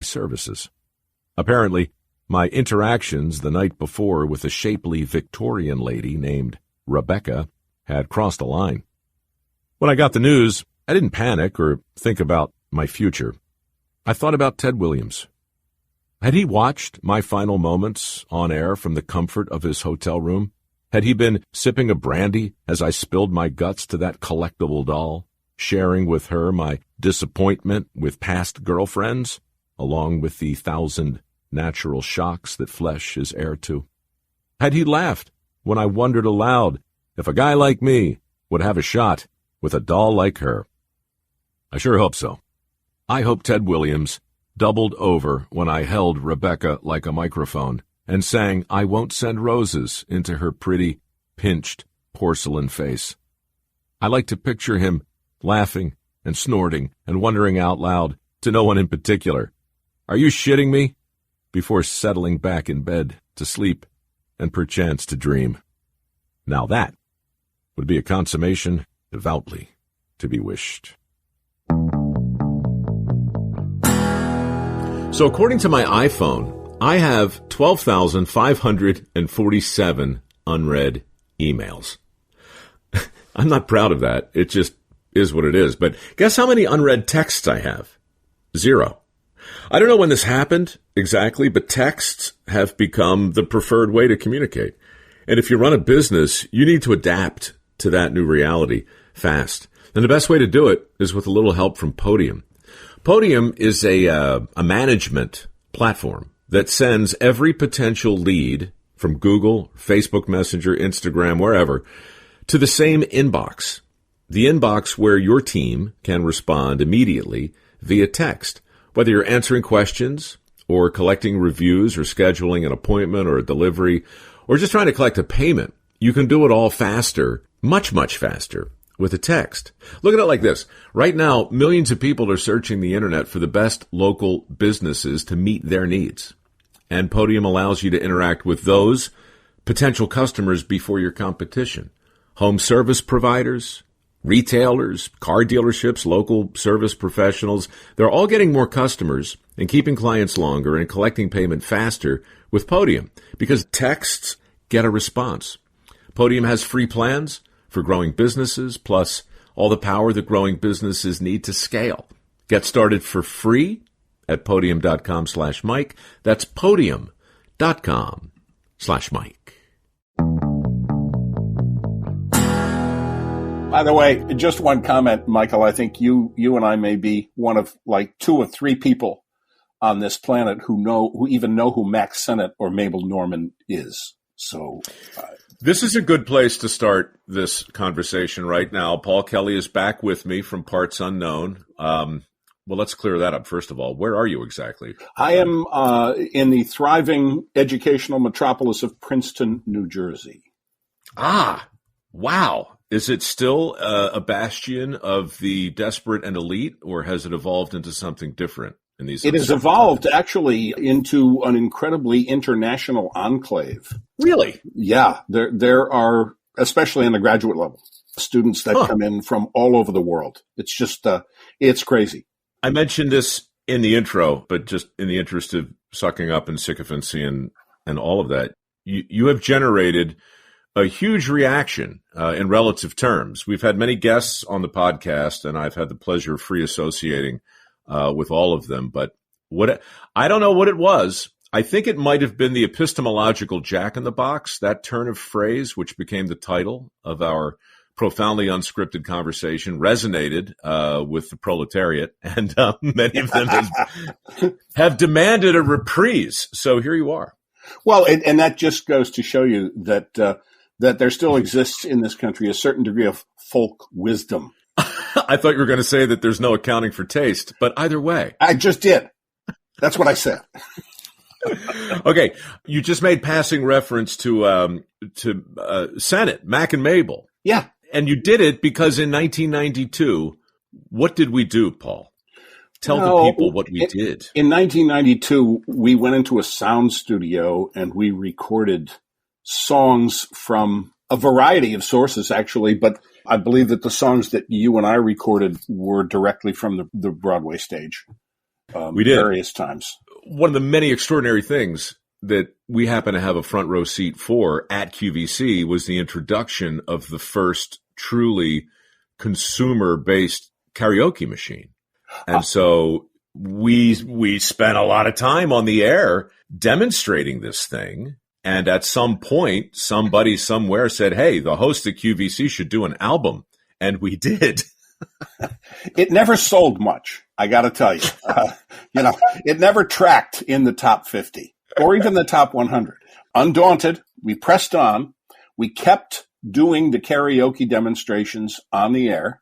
services. Apparently, my interactions the night before with a shapely Victorian lady named Rebecca had crossed a line. When I got the news, I didn't panic or think about my future. I thought about Ted Williams. Had he watched my final moments on air from the comfort of his hotel room? Had he been sipping a brandy as I spilled my guts to that collectible doll, sharing with her my disappointment with past girlfriends, along with the 1,000 natural shocks that flesh is heir to? Had he laughed when I wondered aloud if a guy like me would have a shot with a doll like her? I sure hope so. I hope Ted Williams doubled over when I held Rebecca like a microphone and sang "I Won't Send Roses" into her pretty, pinched porcelain face. I like to picture him laughing and snorting and wondering out loud to no one in particular, "Are you shitting me?" before settling back in bed to sleep and perchance to dream. Now that would be a consummation devoutly to be wished. So according to my iPhone, I have 12,547 unread emails. I'm not proud of that. It just is what it is. But guess how many unread texts I have? 0. I don't know when this happened exactly, but texts have become the preferred way to communicate. And if you run a business, you need to adapt to that new reality fast. And the best way to do it is with a little help from Podium. Podium is a management platform that sends every potential lead from Google, Facebook Messenger, Instagram, wherever, to the same inbox. The inbox where your team can respond immediately via text, whether you're answering questions or collecting reviews or scheduling an appointment or a delivery or just trying to collect a payment. You can do it all faster, much, much faster, with a text. Look at it like this. Right now, millions of people are searching the internet for the best local businesses to meet their needs. And Podium allows you to interact with those potential customers before your competition. Home service providers, retailers, car dealerships, local service professionals, they're all getting more customers and keeping clients longer and collecting payment faster with Podium because texts get a response. Podium has free plans for growing businesses, plus all the power that growing businesses need to scale. Get started for free at podium.com/Mike. That's podium.com/Mike. By the way, just one comment, Michael. I think you and I may be one of like 2 or 3 people on this planet who even know who Max Sennett or Mabel Normand is. So this is a good place to start this conversation right now. Paul Kelly is back with me from Parts Unknown. Well, let's clear that up first of all. Where are you exactly? I am in the thriving educational metropolis of Princeton, New Jersey. Ah, wow. Is it still a bastion of the desperate and elite, or has it evolved into something different in these? It has evolved actually into an incredibly international enclave. Really? Yeah. There are, especially in the graduate level, students that come in from all over the world. It's just, it's crazy. I mentioned this in the intro, but just in the interest of sucking up and sycophancy and all of that, you have generated a huge reaction in relative terms. We've had many guests on the podcast, and I've had the pleasure of free associating with all of them. But I don't know what it was. I think it might have been the epistemological jack-in-the-box, that turn of phrase, which became the title of our profoundly unscripted conversation, resonated with the proletariat, and many of them have demanded a reprise. So here you are. Well, and that just goes to show you that there still exists in this country a certain degree of folk wisdom. I thought you were going to say that there's no accounting for taste, but either way. I just did. That's what I said. Okay. You just made passing reference to Sennett, Mac and Mabel. Yeah. And you did it because in 1992, what did we do, Paul? Tell the people what we did. In 1992, we went into a sound studio and we recorded songs from a variety of sources, actually. But I believe that the songs that you and I recorded were directly from the Broadway stage. We did. Various times. One of the many extraordinary things that we happen to have a front row seat for at QVC was the introduction of the first truly consumer-based karaoke machine. And so we spent a lot of time on the air demonstrating this thing. And at some point, somebody somewhere said, hey, the host at QVC should do an album. And we did. It never sold much, I got to tell you. It never tracked in the top 50 or even the top 100. Undaunted, we pressed on. We kept doing the karaoke demonstrations on the air.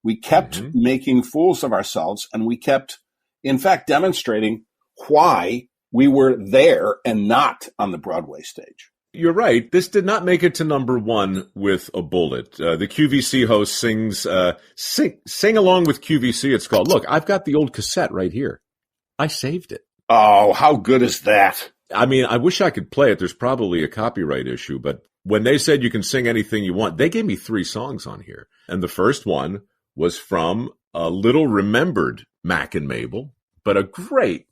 We kept making fools of ourselves, and we kept, in fact, demonstrating why we were there and not on the Broadway stage. You're right. This did not make it to number one with a bullet. The QVC host sings, sing along with QVC. It's called, look, I've got the old cassette right here. I saved it. Oh, how good is that? I mean, I wish I could play it. There's probably a copyright issue, but when they said you can sing anything you want, they gave me 3 songs on here. And the first one was from a little remembered Mac and Mabel, but a great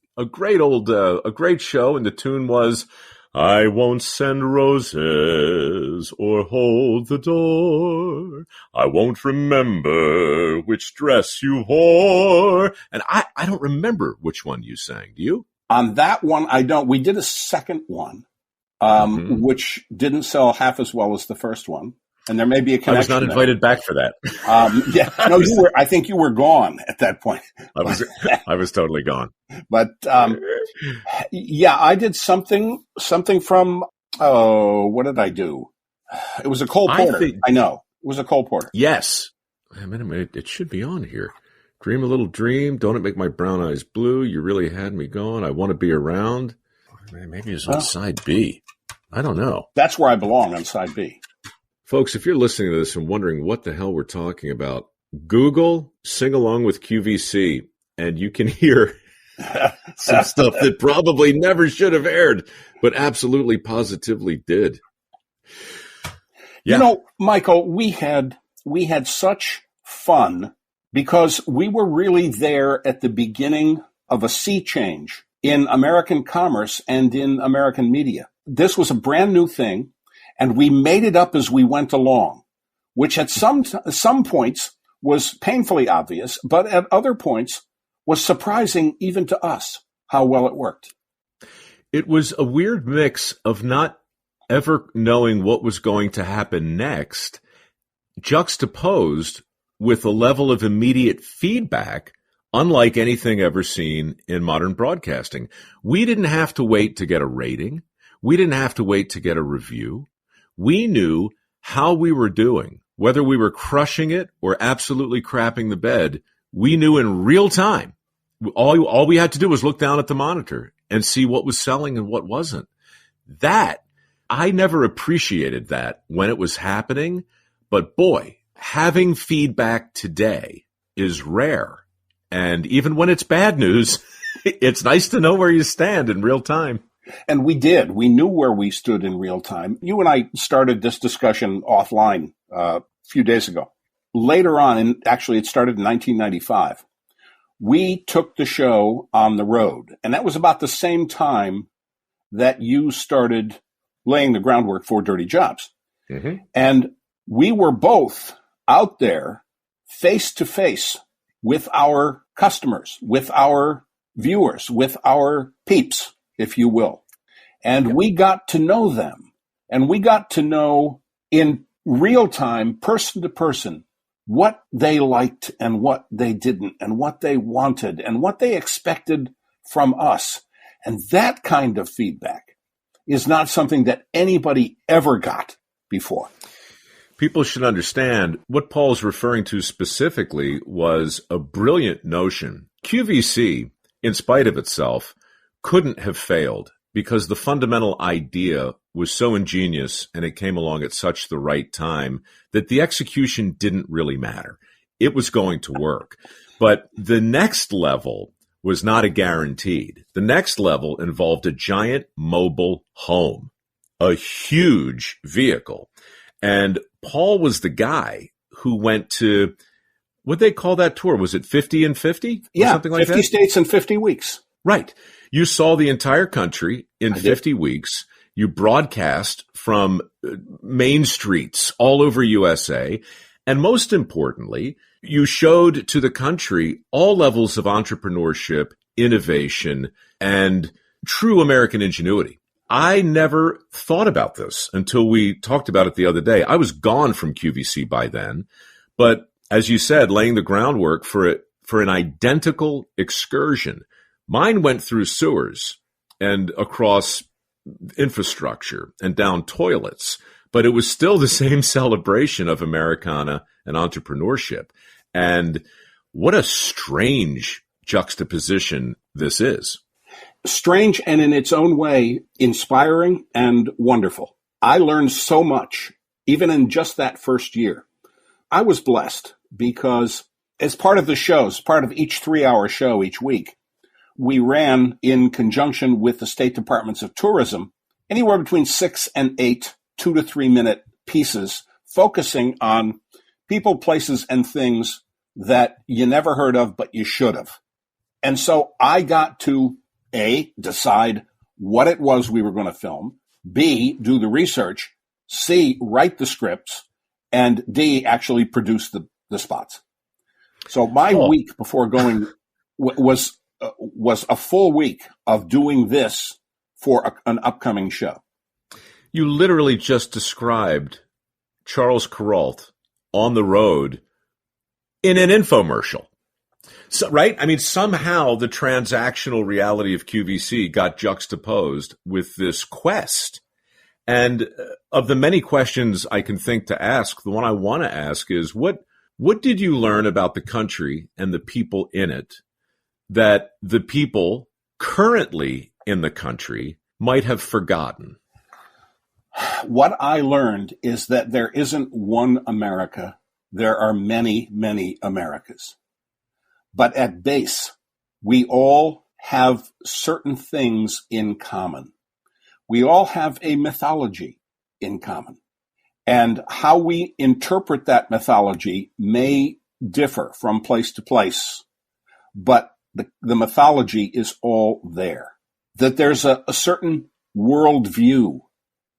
show. And the tune was, I won't send roses or hold the door. I won't remember which dress you wore. And I don't remember which one you sang. Do you? On that one, I don't. We did a second one, which didn't sell half as well as the first one. And there may be a connection. I was not invited back for that. No, you were. I think you were gone at that point. I was totally gone. But I did something from. Oh, what did I do? It was a Cole Porter. I know it was a Cole Porter. Yes, I mean, it should be on here. Dream a little dream. Don't it make my brown eyes blue? You really had me going. I want to be around. Maybe it's on side B. I don't know. That's where I belong, on side B. Folks, if you're listening to this and wondering what the hell we're talking about, Google Sing Along with QVC, and you can hear some stuff that probably never should have aired, but absolutely positively did. Yeah. Michael, we had such fun because we were really there at the beginning of a sea change in American commerce and in American media. This was a brand new thing. And we made it up as we went along, which at some points was painfully obvious, but at other points was surprising even to us how well it worked. It was a weird mix of not ever knowing what was going to happen next, juxtaposed with a level of immediate feedback unlike anything ever seen in modern broadcasting. We didn't have to wait to get a rating. We didn't have to wait to get a review. We knew how we were doing, whether we were crushing it or absolutely crapping the bed. We knew in real time. All we had to do was look down at the monitor and see what was selling and what wasn't. That, I never appreciated that when it was happening. But boy, having feedback today is rare. And even when it's bad news, it's nice to know where you stand in real time. And we did. We knew where we stood in real time. You and I started this discussion offline a few days ago. Later on, and actually it started in 1995, we took the show on the road. And that was about the same time that you started laying the groundwork for Dirty Jobs. Mm-hmm. And we were both out there face to face with our customers, with our viewers, with our peeps, if you will. And we got to know them. And we got to know in real time, person to person, what they liked and what they didn't, and what they wanted and what they expected from us. And that kind of feedback is not something that anybody ever got before. People should understand what Paul's referring to specifically was a brilliant notion. QVC, in spite of itself, couldn't have failed because the fundamental idea was so ingenious and it came along at such the right time that the execution didn't really matter. It was going to work. But the next level was not a guaranteed. The next level involved a giant mobile home, a huge vehicle. And Paul was the guy who went to What'd they call that tour? Was it 50 and 50? Yeah, something like 50 that? states in 50 weeks. Right. You saw the entire country in 50 weeks. You broadcast from main streets all over USA. And most importantly, you showed to the country all levels of entrepreneurship, innovation, and true American ingenuity. I never thought about this until we talked about it the other day. I was gone from QVC by then, but as you said, laying the groundwork for an identical excursion. Mine went through sewers and across infrastructure and down toilets, but it was still the same celebration of Americana and entrepreneurship. And what a strange juxtaposition this is. Strange and in its own way, inspiring and wonderful. I learned so much, even in just that first year. I was blessed because as part of the shows, part of each 3-hour show each week, we ran in conjunction with the state departments of tourism, anywhere between 6 and 8 2 to 3 minute pieces, focusing on people, places, and things that you never heard of, but you should have. And so I got to A, decide what it was we were going to film, B, do the research, C, write the scripts, and D, actually produce the spots. So my week before going was a full week of doing this for an upcoming show. You literally just described Charles Kuralt on the road in an infomercial. So, right? I mean, somehow the transactional reality of QVC got juxtaposed with this quest. And of the many questions I can think to ask, the one I want to ask is, what did you learn about the country and the people in it that the people currently in the country might have forgotten? What I learned is that there isn't one America. There are many, many Americas. But at base, we all have certain things in common. We all have a mythology in common. And how we interpret that mythology may differ from place to place, but the mythology is all there. That there's a certain worldview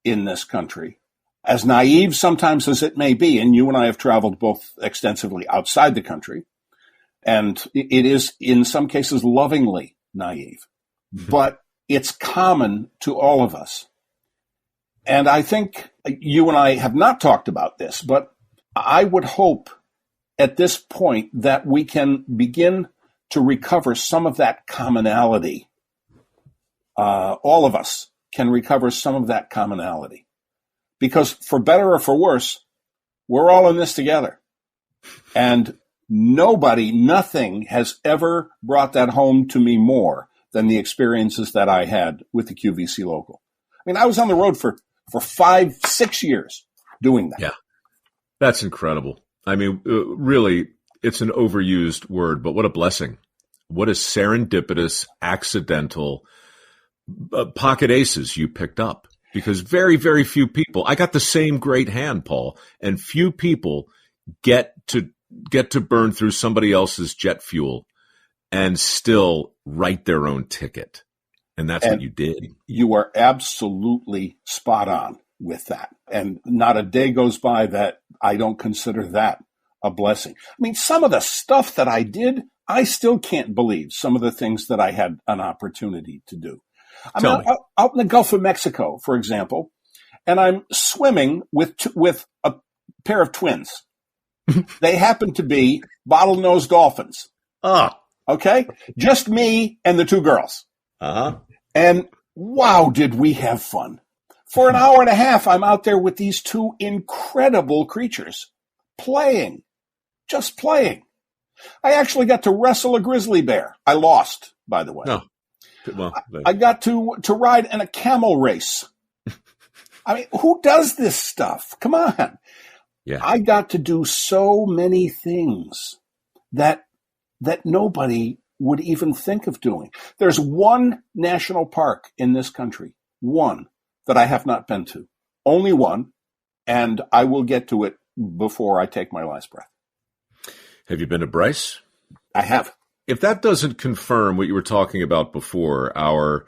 in this country, as naive sometimes as it may be, and you and I have traveled both extensively outside the country, and it is in some cases lovingly naive, but it's common to all of us. And I think you and I have not talked about this, but I would hope at this point that we can begin to recover some of that commonality. All of us can recover some of that commonality. Because for better or for worse, we're all in this together. And nothing has ever brought that home to me more than the experiences that I had with the QVC local. I mean, I was on the road for 5-6 years doing that. Yeah, that's incredible. I mean, really, it's an overused word, but what a blessing. What a serendipitous, accidental pocket aces you picked up. Because very, very few people, I got the same great hand, Paul, and few people get to burn through somebody else's jet fuel and still write their own ticket. And that's what you did. You are absolutely spot on with that. And not a day goes by that I don't consider that a blessing. I mean, some of the stuff that I did, I still can't believe some of the things that I had an opportunity to do. I'm out in the Gulf of Mexico, for example, and I'm swimming with a pair of twins. They happen to be bottlenose dolphins. Okay? Just me and the two girls. And wow, did we have fun. For an hour and a half, I'm out there with these two incredible creatures, just playing. I actually got to wrestle a grizzly bear. I lost, by the way. No. Well, I got to ride in a camel race. I mean, who does this stuff? Come on. Yeah. I got to do so many things that nobody would even think of doing. There's one national park in this country, one, that I have not been to. Only one, and I will get to it before I take my last breath. Have you been to Bryce? I have. If that doesn't confirm what you were talking about before, our